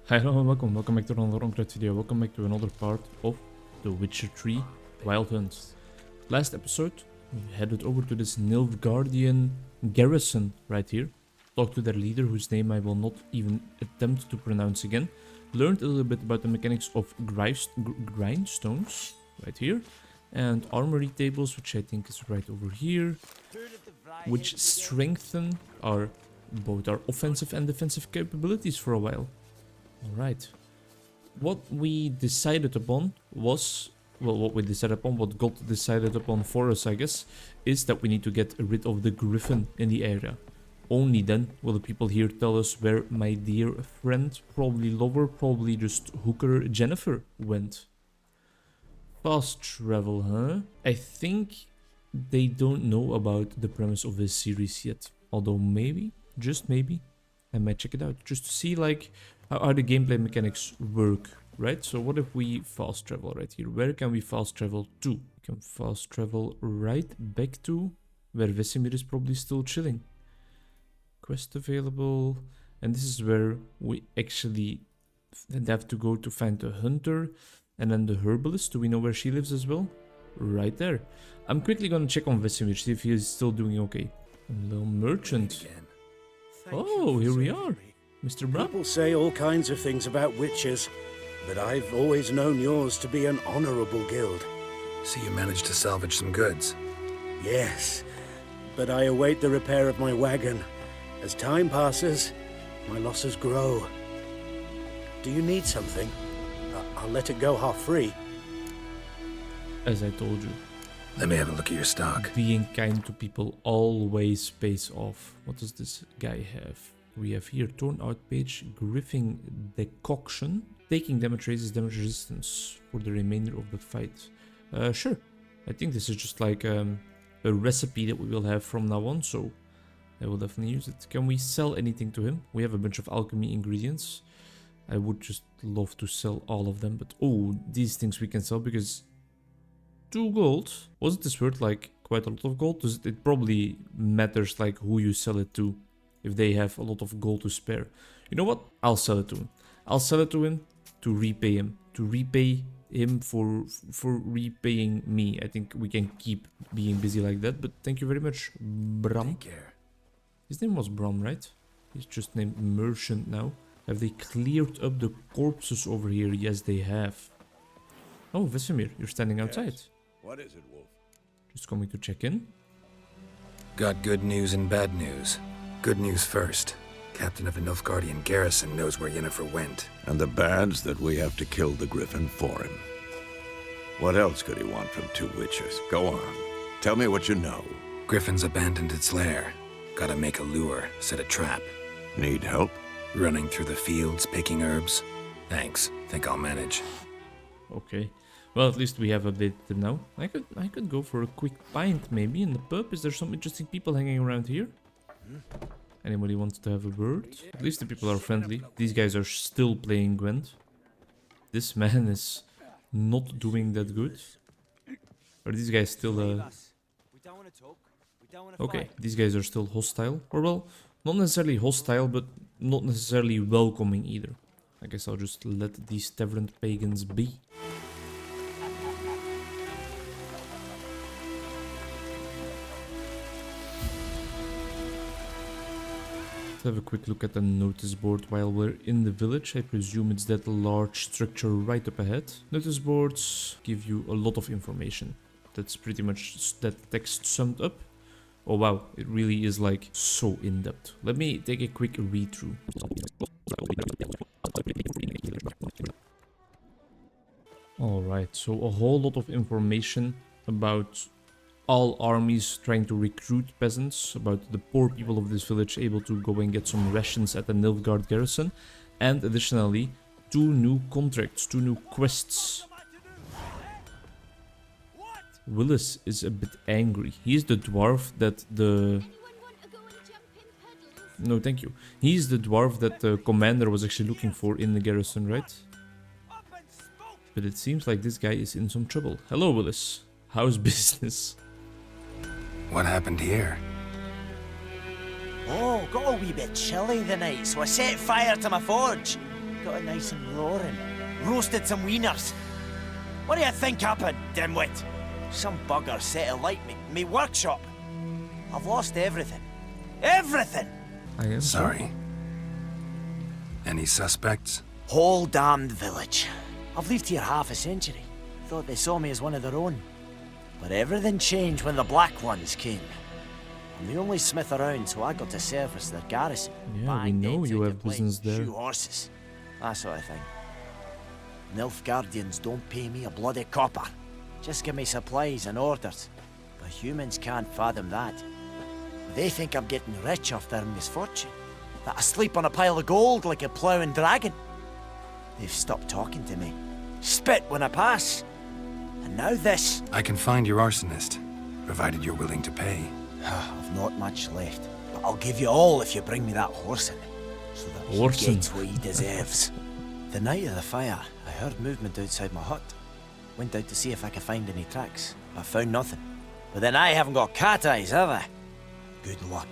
Hello and welcome back to another Onkruid video, welcome back to another part of The Witcher 3 Wild Hunt. Last episode, we headed over to this Nilfgaardian garrison right here, talked to their leader whose name I will not even attempt to pronounce again, learned a little bit about the mechanics of grindstones right here, and armory tables, which I think is right over here, which strengthen both our offensive and defensive capabilities for a while. Alright. What we decided upon was... Well, what God decided upon for us, I guess, is that we need to get rid of the griffin in the area. Only then will the people here tell us where my dear friend, probably lover, probably just hooker Jennifer went. Fast travel, huh? I think they don't know about the premise of this series yet. Although maybe, just maybe, I might check it out. Just to see, like, how the gameplay mechanics work, right? So what if we fast travel right here? Where can we fast travel to? We can fast travel right back to where Vesemir is probably still chilling. Quest available. And this is where we actually have to go to find the hunter. And then the herbalist. Do we know where she lives as well? Right there. I'm quickly gonna check on Vesemir, see if he is still doing okay. A little merchant. Oh, here we are. Mr. Brown? People say all kinds of things about witches, but I've always known yours to be an honorable guild. So you managed to salvage some goods? Yes, but I await the repair of my wagon. As time passes, my losses grow. Do you need something? I'll let it go half-free. As I told you. Let me have a look at your stock. Being kind to people always pays off. What does this guy have? We have here torn out page, griffin decoction. Taking damage raises damage resistance for the remainder of the fight. Sure. I think this is just like a recipe that we will have from now on, so I will definitely use it. Can we sell anything to him? We have a bunch of alchemy ingredients. I would just love to sell all of them, but oh, these things we can sell because 2 gold. Wasn't this worth like quite a lot of gold? It probably matters like who you sell it to. If they have a lot of gold to spare. You know what? I'll sell it to him. I'll sell it to him to repay him. To repay him for repaying me. I think we can keep being busy like that. But thank you very much, Bram. Take care. His name was Bram, right? He's just named Merchant now. Have they cleared up the corpses over here? Yes, they have. Oh, Vesemir, you're standing outside. Yes. What is it, Wolf? Just coming to check in. Got good news and bad news. Good news first. Captain of the Nilfgaardian garrison knows where Yennefer went. And the bad's that we have to kill the griffin for him. What else could he want from 2 witches? Go on. Tell me what you know. Griffin's abandoned its lair. Gotta make a lure, set a trap. Need help? Running through the fields, picking herbs. Thanks. Think I'll manage. Okay. Well, at least we have updated them now. I could go for a quick pint maybe in the pub. Is there some interesting people hanging around here? Anybody wants to have a word? At least the people are friendly. These guys are still playing Gwent. This man is not doing that good. Are these guys still okay, these guys are still hostile. Or well, not necessarily hostile, but not necessarily welcoming either. I guess I'll just let these tavern pagans be. Have a quick look at the notice board while we're in the village. I presume it's that large structure right up ahead. Notice boards give you a lot of information. That's pretty much that text summed up. Oh wow, it really is like so in-depth. Let me take a quick read through. Alright, so a whole lot of information about all armies trying to recruit peasants, about the poor people of this village able to go and get some rations at the Nilfgaard garrison, and additionally 2 new contracts, 2 new quests. Willis is a bit angry. He's the dwarf that the... No, thank you. He's the dwarf that the commander was actually looking for in the garrison, right? But it seems like this guy is in some trouble. Hello, Willis. How's business? What happened here? Oh, got a wee bit chilly the night, so I set fire to my forge. got it nice and roaring. Roasted some wieners. What do you think happened, dimwit? Some bugger set alight me workshop. I've lost everything. Everything! I am Sorry. Any suspects? Whole damned village. I've lived here half a century. Thought they saw me as one of their own. But everything changed when the Black Ones came. I'm the only smith around, so I got to service their garrison. Yeah, we know you have business there. Shoe horses. That sort of thing. Nilfgaardians don't pay me a bloody copper. Just give me supplies and orders. But humans can't fathom that. They think I'm getting rich off their misfortune. That I sleep on a pile of gold like a ploughing dragon. They've stopped talking to me. Spit when I pass. And now this. I can find your arsonist, provided you're willing to pay. I've not much left, but I'll give you all if you bring me that horse in, so that he gets what he deserves. The night of the fire, I heard movement outside my hut. Went out to see if I could find any tracks, but found nothing. But then I haven't got cat eyes, have I? Good luck.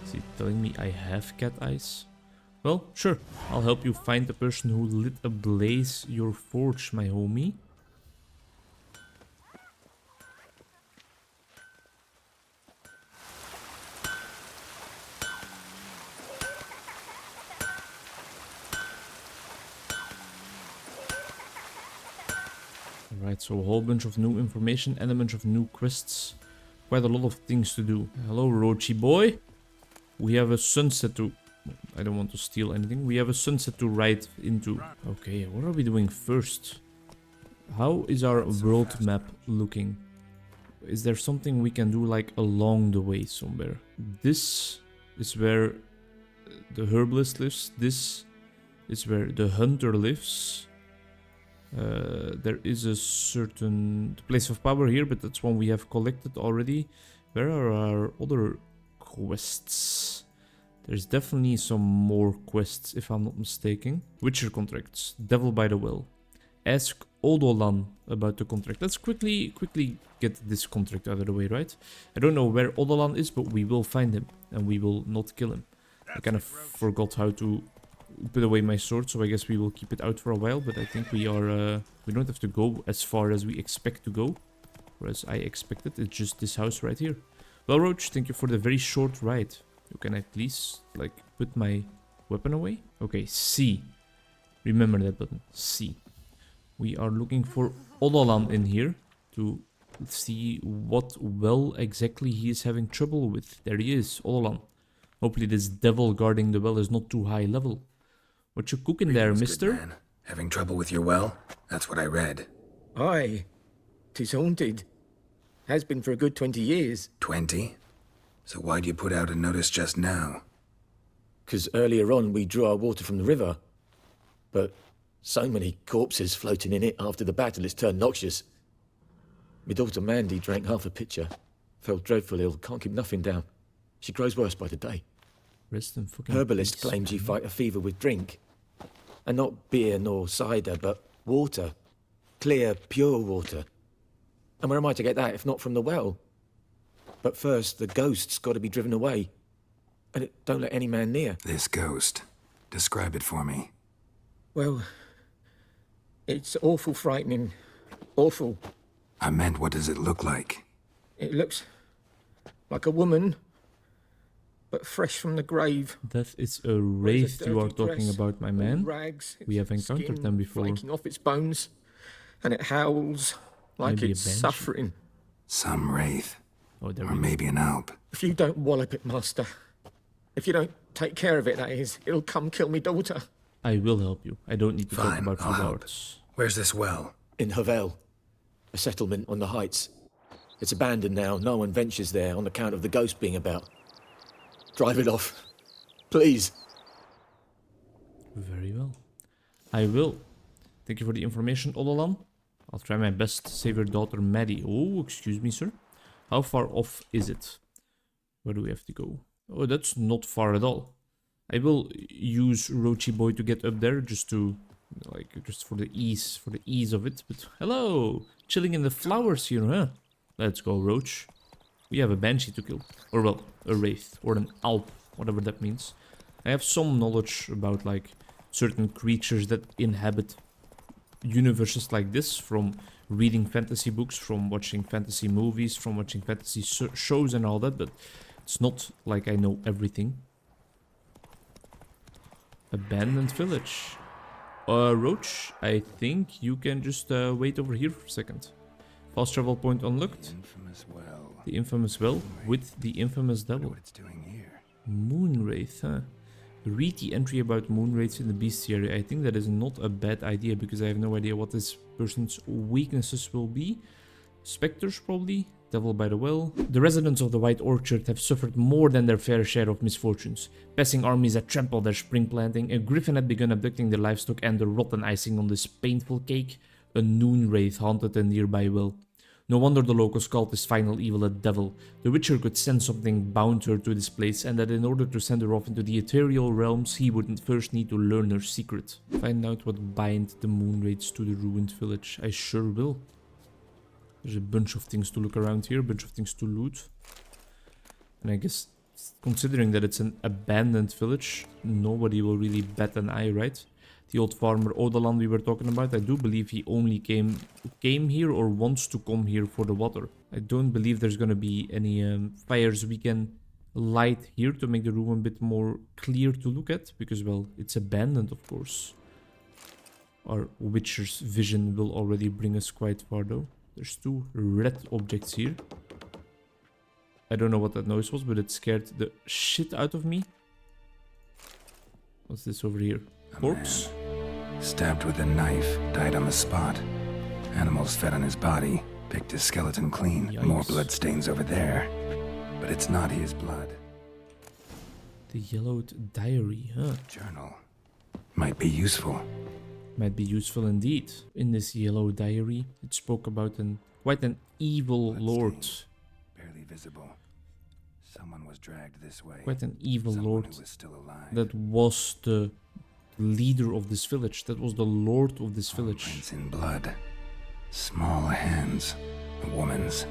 Is he telling me I have cat eyes? Well, sure. I'll help you find the person who lit ablaze your forge, my homie. Alright, so a whole bunch of new information and a bunch of new quests. Quite a lot of things to do. Hello, Roachy boy. We have a sunset to... I don't want to steal anything. We have a sunset to ride into. Okay, what are we doing first? How is our world map looking? Is there something we can do like along the way somewhere? This is where the herbalist lives. This is where the hunter lives. There is a certain place of power here, but that's one we have collected already. Where are our other quests? There's definitely some more quests, if I'm not mistaken. Witcher contracts. Devil by the Well. Ask Odolan about the contract. Let's quickly get this contract out of the way, right? I don't know where Odolan is, but we will find him. And we will not kill him. I kind of forgot how to put away my sword, so I guess we will keep it out for a while. But I think we are... we don't have to go as far as we expect to go. Or as I expected. It's just this house right here. Well, Roach, thank you for the very short ride. You can at least, like, put my weapon away. Okay, C. Remember that button. C. We are looking for Odolan in here to see what well exactly he is having trouble with. There he is, Odolan. Hopefully this devil guarding the well is not too high level. What you cooking there, mister? Good man. Having trouble with your well? That's what I read. Aye. 'Tis haunted. Has been for a good 20 years. 20? So why'd you put out a notice just now? 'Cause earlier on we drew our water from the river. But so many corpses floating in it after the battle it's turned noxious. My daughter Mandy drank half a pitcher. Fell dreadful ill, can't keep nothing down. She grows worse by the day. Rest in fucking Herbalist peace, claims you man. fight a fever with drink. And not beer nor cider, but water. Clear, pure water. And where am I to get that if not from the well? But first, the ghost's got to be driven away. And it don't let any man near. This ghost. Describe it for me. Well, it's awful frightening. Awful. I meant, what does it look like? It looks like a woman, but fresh from the grave. That is a Wears wraith a you are dirty talking dress, about, my all man. Rags, We have its encountered skin them before. flaking off its bones, and it howls like Maybe a it's banshee. suffering. Some wraith. Oh, there Or we go. maybe an alp. If you don't wallop it, master, if you don't take care of it, that is, it'll come kill me daughter. I will help you. I don't need to talk Fine, about I'll help. rewards. Where's this well? In Havel, a settlement on the heights. It's abandoned now. No one ventures there on account of the ghost being about. Drive it off, please. Very well. I will. Thank you for the information, Odolan. I'll try my best to save your daughter, Maddie. Oh, excuse me, sir. How far off is it? Where do we have to go? Oh, that's not far at all. I will use Roachy Boy to get up there just to, like, just for the ease of it. But hello, chilling in the flowers here, huh? Let's go, Roach. We have a banshee to kill, or well, a wraith, or an alp, whatever that means. I have some knowledge about like certain creatures that inhabit universes like this, from reading fantasy books, from watching fantasy movies, from watching fantasy shows and all that, but it's not like I know everything. Abandoned village. Roach, I think you can just wait over here for a second. Fast travel point unlocked. Infamous well. The infamous well with the infamous devil. What it's doing here. Moonwraith, huh? Read the entry about moonwraiths in the bestiary. I think that is not a bad idea because I have no idea what this person's weaknesses will be. Specters probably. Devil by the well. The residents of the White Orchard have suffered more than their fair share of misfortunes. Passing armies had trampled their spring planting, a griffin had begun abducting the livestock, and the rotten icing on this painful cake, a noonwraith haunted a nearby well. No wonder the locals called this final evil a devil. The Witcher could sense something bound her to this place, and that in order to send her off into the ethereal realms, he would first need to learn her secret. Find out what bind the moonwraiths to the ruined village. I sure will. There's a bunch of things to look around here, a bunch of things to loot. And I guess, considering that it's an abandoned village, nobody will really bat an eye, right? The old farmer Odalan we were talking about, I do believe he only came here or wants to come here for the water. I don't believe there's gonna be any fires we can light here to make the room a bit more clear to look at, because, well, it's abandoned, of course. Our Witcher's vision will already bring us quite far, though. There's two red objects here. I don't know what that noise was, but it scared the shit out of me. What's this over here? Corpse? Stabbed with a knife, died on the spot. Animals fed on his body, picked his skeleton clean. Yikes. More blood stains over there. But it's not his blood. The yellowed diary, huh? Journal. Might be useful. Might be useful indeed. In this yellow diary, it spoke about quite an evil lord. Barely visible. Someone was dragged this way. Quite an evil Someone lord who was still alive. that was the leader of this village. That was the lord of this village. Prints in blood. Small hands. A woman's.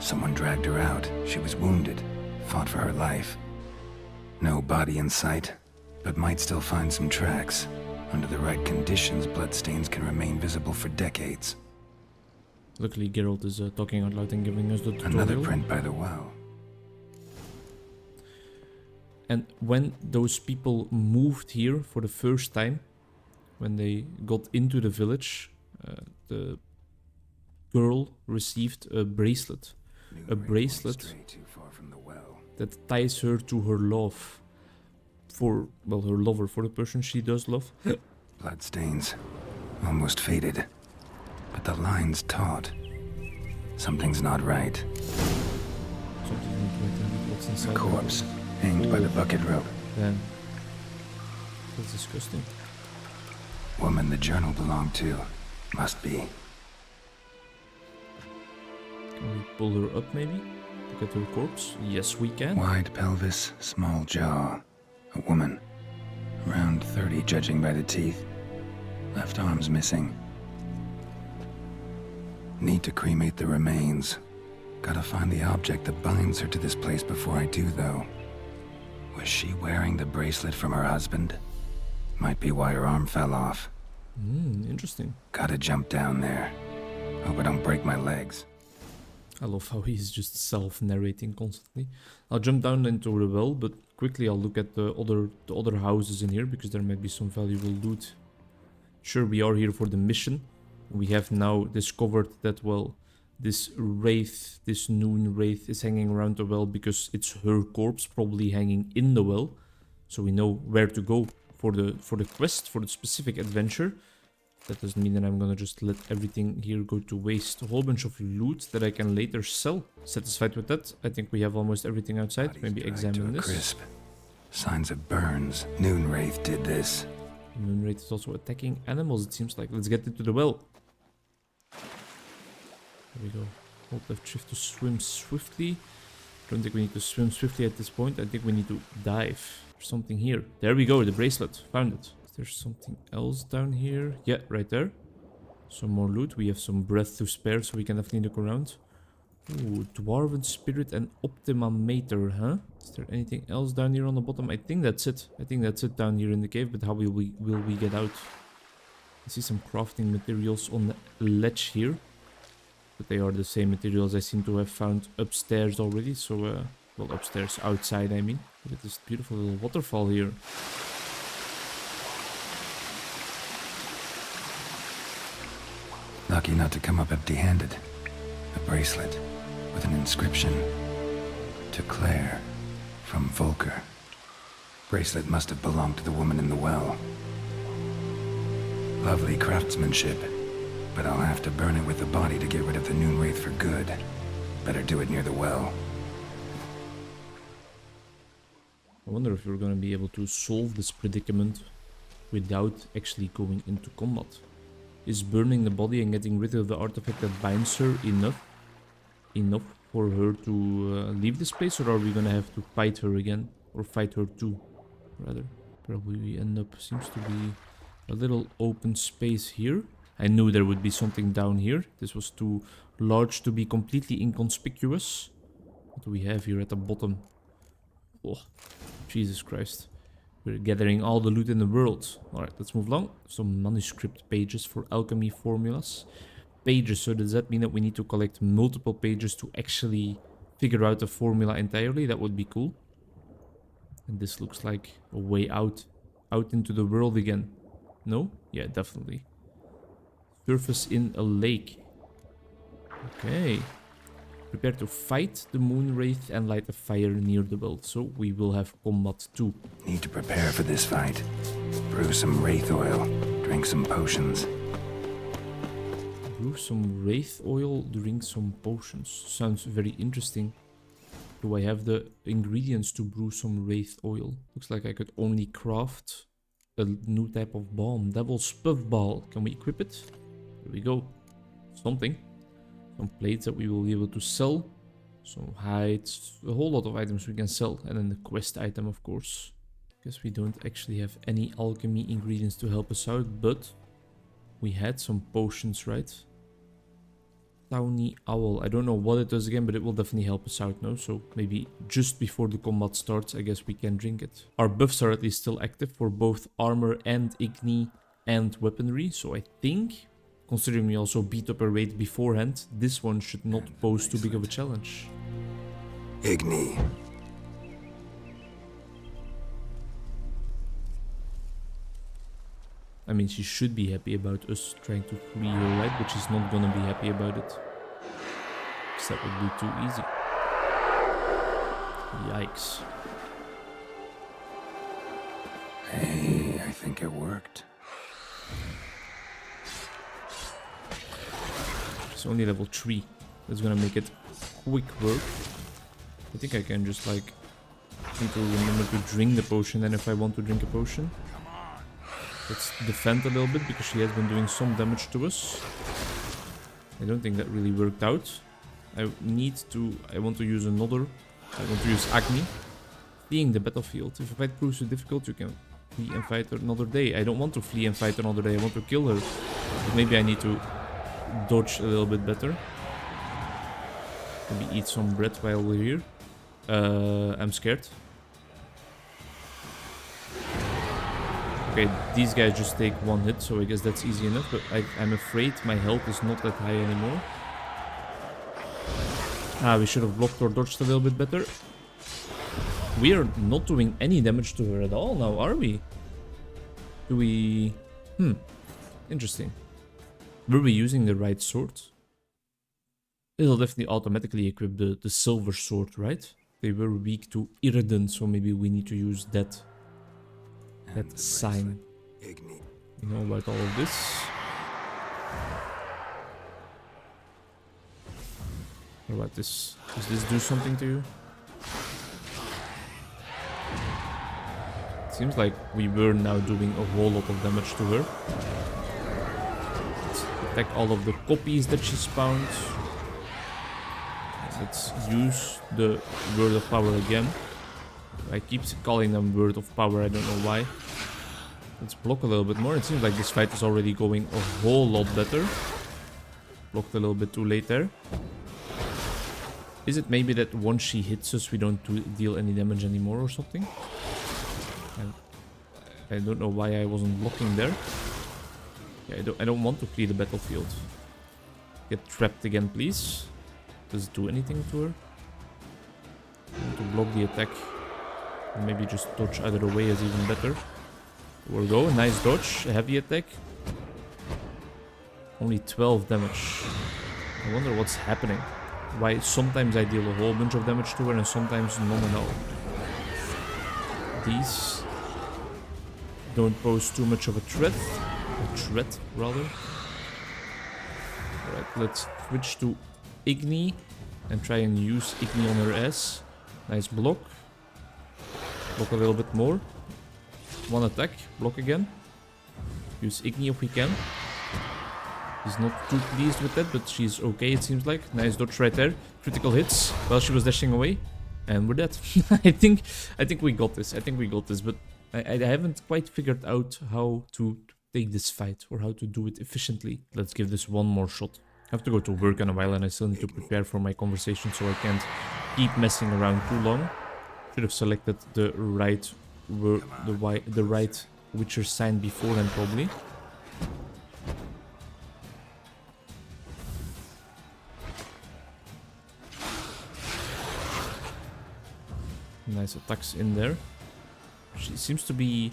Someone dragged her out. She was wounded. Fought for her life. No body in sight, but might still find some tracks. Under the right conditions, bloodstains can remain visible for decades. Luckily, Geralt is talking out loud and giving us the tutorial. Another print by the well. And when those people moved here for the first time, when they got into the village, the girl received a bracelet. A bracelet that ties her to her love. For, well, her lover, for the person she does love. Bloodstains. Almost faded. But the line's taut. Something's not right. Something not right indeed. What's inside? A corpse. Hanged by the bucket rope. Then. That's disgusting. Woman the journal belonged to. Must be. Can we pull her up maybe? Look at her corpse? Yes, we can. Wide pelvis, small jaw. A woman. Around 30 judging by the teeth. Left arm's missing. Need to cremate the remains. Gotta find the object that binds her to this place before I do, though. Was she wearing the bracelet from her husband? Might be why her arm fell off. Interesting. Gotta jump down there. Hope I don't break my legs. I love how he's just self-narrating constantly. I'll jump down into the well, but quickly I'll look at the other houses in here, because there might be some valuable loot. Sure, we are here for the mission. We have now discovered that, well, this wraith, this noonwraith, is hanging around the well because it's her corpse probably hanging in the well. So we know where to go for the quest, for the specific adventure. That doesn't mean that I'm gonna just let everything here go to waste. A whole bunch of loot that I can later sell. Satisfied with that? I think we have almost everything outside. Body's Maybe dried examine to a this. crisp. Signs of burns. Noonwraith did this. Moonwraith is also attacking animals, it seems like. Let's get into the well. There we go. Hold left shift to swim swiftly. Don't think we need to swim swiftly at this point. I think we need to dive. There's something here. There we go, the bracelet. Found it. Is there something else down here? Yeah, right there. Some more loot. We have some breath to spare, so we can definitely look around. Ooh, Dwarven Spirit and Optima Mater, huh? Is there anything else down here on the bottom? I think that's it. I think that's it down here in the cave, but how will we get out? I see some crafting materials on the ledge here. But they are the same materials I seem to have found upstairs already, so, well, upstairs, outside, I mean. Look at this beautiful little waterfall here. Lucky not to come up empty-handed. A bracelet with an inscription. To Claer, from Volker. Bracelet must have belonged to the woman in the well. Lovely craftsmanship, but I'll have to burn it with the body to get rid of the noonwraith for good. Better do it near the well. I wonder if we're going to be able to solve this predicament without actually going into combat. Is burning the body and getting rid of the artifact that binds her enough for her to leave this place, or are we going to have to fight her again? Or fight her too, rather. Probably we end up, seems to be a little open space here. I knew there would be something down here. This was too large to be completely inconspicuous. What do we have here at the bottom? Oh, Jesus Christ. We're gathering all the loot in the world. Alright, let's move along. Some manuscript pages for alchemy formulas. Pages, so does that mean that we need to collect multiple pages to actually figure out the formula entirely? That would be cool. And this looks like a way out into the world again. No? Yeah, definitely. Surface in a lake. Okay. Prepare to fight the moonwraith and light a fire near the well. So we will have combat too. Need to prepare for this fight. Brew some wraith oil. Drink some potions. Brew some wraith oil, drink some potions. Sounds very interesting. Do I have the ingredients to brew some wraith oil? Looks like I could only craft a new type of bomb. Devil's Puffball. Can we equip it? Here we go. Something. Some plates that we will be able to sell. Some hides. A whole lot of items we can sell. And then the quest item, of course. Guess we don't actually have any alchemy ingredients to help us out. But we had some potions, right? Tawny Owl. I don't know what it does again, but it will definitely help us out now. So maybe just before the combat starts, I guess we can drink it. Our buffs are at least still active for both armor and igni and weaponry. So I think, considering we also beat up a raid beforehand, this one should not pose too big of a challenge. Igni. I mean, she should be happy about us trying to free her, right? But she's not gonna be happy about it. Because that would be too easy. Yikes. Hey, I think it worked. It's only level 3. That's gonna make it quick work. I think I can just like need to remember to drink the potion then if I want to drink a potion. Let's defend a little bit because she has been doing some damage to us. I don't think that really worked out. I want to use another. I want to use Agni. Fleeing the battlefield. If a fight proves too difficult, you can flee and fight another day. I don't want to flee and fight another day. I want to kill her. But maybe I need to dodge a little bit better. Maybe eat some bread while we're here. I'm scared. Okay, these guys just take one hit, so I guess that's easy enough, but I'm afraid my health is not that high anymore. We should have blocked or dodged a little bit better. We are not doing any damage to her at all now, are we? Do we... Interesting. Were we using the right sword? It'll definitely automatically equip the silver sword, right? They were weak to Iriden, so maybe we need to use that sign. You know about all of this. What about this? Does this do something to you? It seems like we were now doing a whole lot of damage to her. Let's attack all of the copies that she spawned. Let's use the Word of Power again. I keep calling them Word of Power, I don't know why. Let's block a little bit more. It seems like this fight is already going a whole lot better. Blocked a little bit too late there. Is it maybe that once she hits us, we don't deal any damage anymore or something? I don't know why I wasn't blocking there. Yeah, I don't want to clear the battlefield. Get trapped again, please. Does it do anything to her? I want to block the attack. And maybe just dodge out of the way is even better. There we go, nice dodge. A heavy attack. Only 12 damage. I wonder what's happening. Why sometimes I deal a whole bunch of damage to her and sometimes none at all. These don't pose too much of a threat. A threat, rather. Alright, let's switch to Igni and try and use Igni on her ass. Nice block. Block a little bit more. One attack, block again. Use Igni if we can. He's not too pleased with that, but she's okay, it seems like. Nice dodge right there. Critical hits while she was dashing away. And we're dead. I think we got this. But I haven't quite figured out how to take this fight or how to do it efficiently. Let's give this one more shot. I have to go to work in a while and I still need to prepare for my conversation, so I can't keep messing around too long. Should have selected the right Witcher sign before then, probably. Nice attacks in there. She seems to be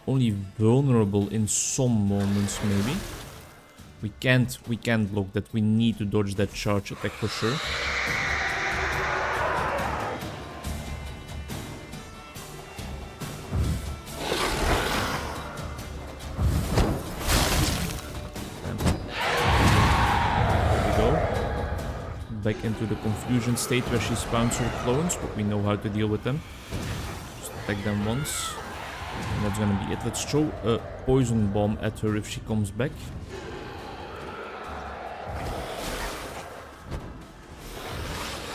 only vulnerable in some moments, maybe. We can't block that. We need to dodge that charge attack for sure. Back into the confusion state where she spawns her clones, but we know how to deal with them. Just attack them once. And that's gonna be it. Let's throw a poison bomb at her if she comes back.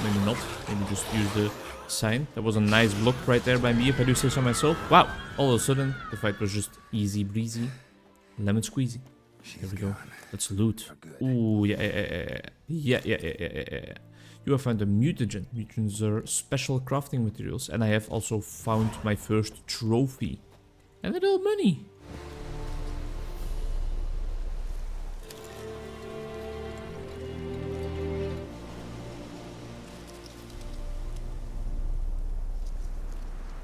Maybe not. Maybe just use the sign. That was a nice block right there by me, if I do say so myself. Wow! All of a sudden, the fight was just easy breezy. Lemon squeezy. There we go. Let's loot. Ooh, yeah. You have found a mutagen. Mutagens are special crafting materials. And I have also found my first trophy. And a little money.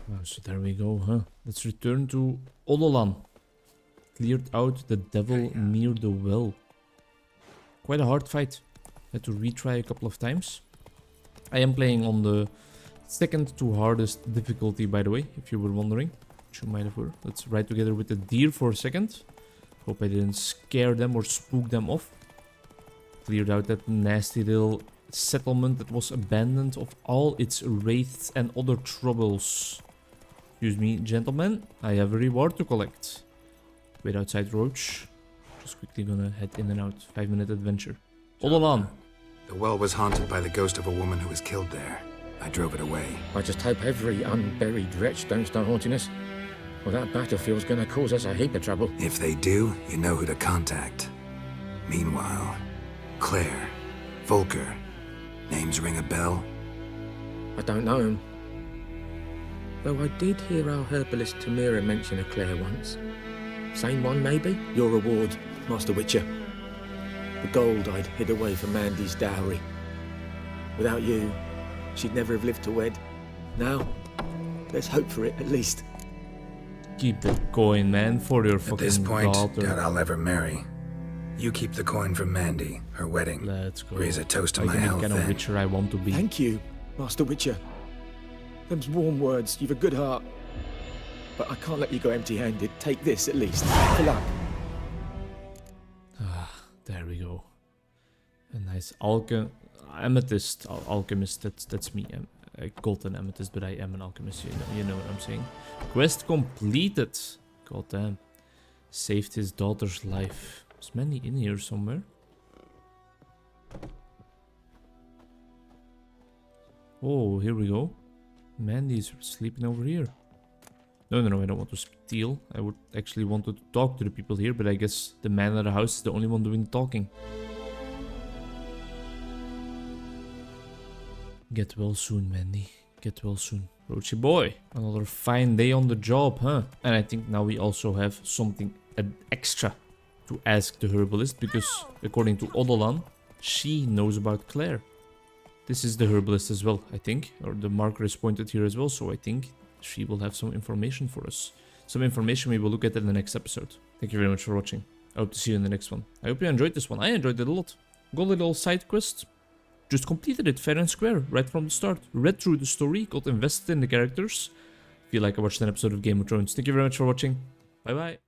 Wow, so there we go, huh? Let's return to Ololan. Cleared out the devil near the well. Quite a hard fight. Had to retry a couple of times. I am playing on the second to hardest difficulty, by the way, if you were wondering. Which you might have heard. Let's ride together with the deer for a second. Hope I didn't scare them or spook them off. Cleared out that nasty little settlement that was abandoned of all its wraiths and other troubles. Excuse me, gentlemen. I have a reward to collect. Wait outside Roach. Just quickly gonna head in and out. 5-minute adventure. Hold on. The well was haunted by the ghost of a woman who was killed there. I drove it away. I just hope every unburied wretch don't start haunting us. Well, that battlefield's gonna cause us a heap of trouble. If they do, you know who to contact. Meanwhile, Claer, Volker, names ring a bell? I don't know him. Though I did hear our herbalist Tamira mention a Claer once. Same one, maybe? Your reward, Master Witcher. The gold I'd hid away for Mandy's dowry. Without you, she'd never have lived to wed. Now, let's hope for it, at least. Keep the coin, man, for your fucking daughter. At this point, doubt I'll ever marry. You keep the coin for Mandy, her wedding. Let's go. Raise a toast to I my can be health kind of then. Witcher I want to be. Thank you, Master Witcher. Them's warm words. You've a good heart. But I can't let you go empty-handed. Take this, at least. Fill up. Ah, there we go. A nice amethyst alchemist. That's me. I called an amethyst, but I am an alchemist. You know what I'm saying. Quest completed. God damn. Saved his daughter's life. Is Mandy in here somewhere? Oh, here we go. Mandy's sleeping over here. No, I don't want to steal. I would actually want to talk to the people here, but I guess the man of the house is the only one doing the talking. Get well soon, Mandy. Get well soon. Roachy boy, another fine day on the job, huh? And I think now we also have something extra to ask the herbalist, because according to Odolan, she knows about Claer. This is the herbalist as well, I think, or the marker is pointed here as well, so I think she will have some information for us. Some information we will look at in the next episode. Thank you very much for watching. I hope to see you in the next one. I hope you enjoyed this one. I enjoyed it a lot. Got a little side quest. Just completed it fair and square, right from the start. Read through the story, got invested in the characters. Feel like I watched an episode of Game of Thrones. Thank you very much for watching. Bye bye.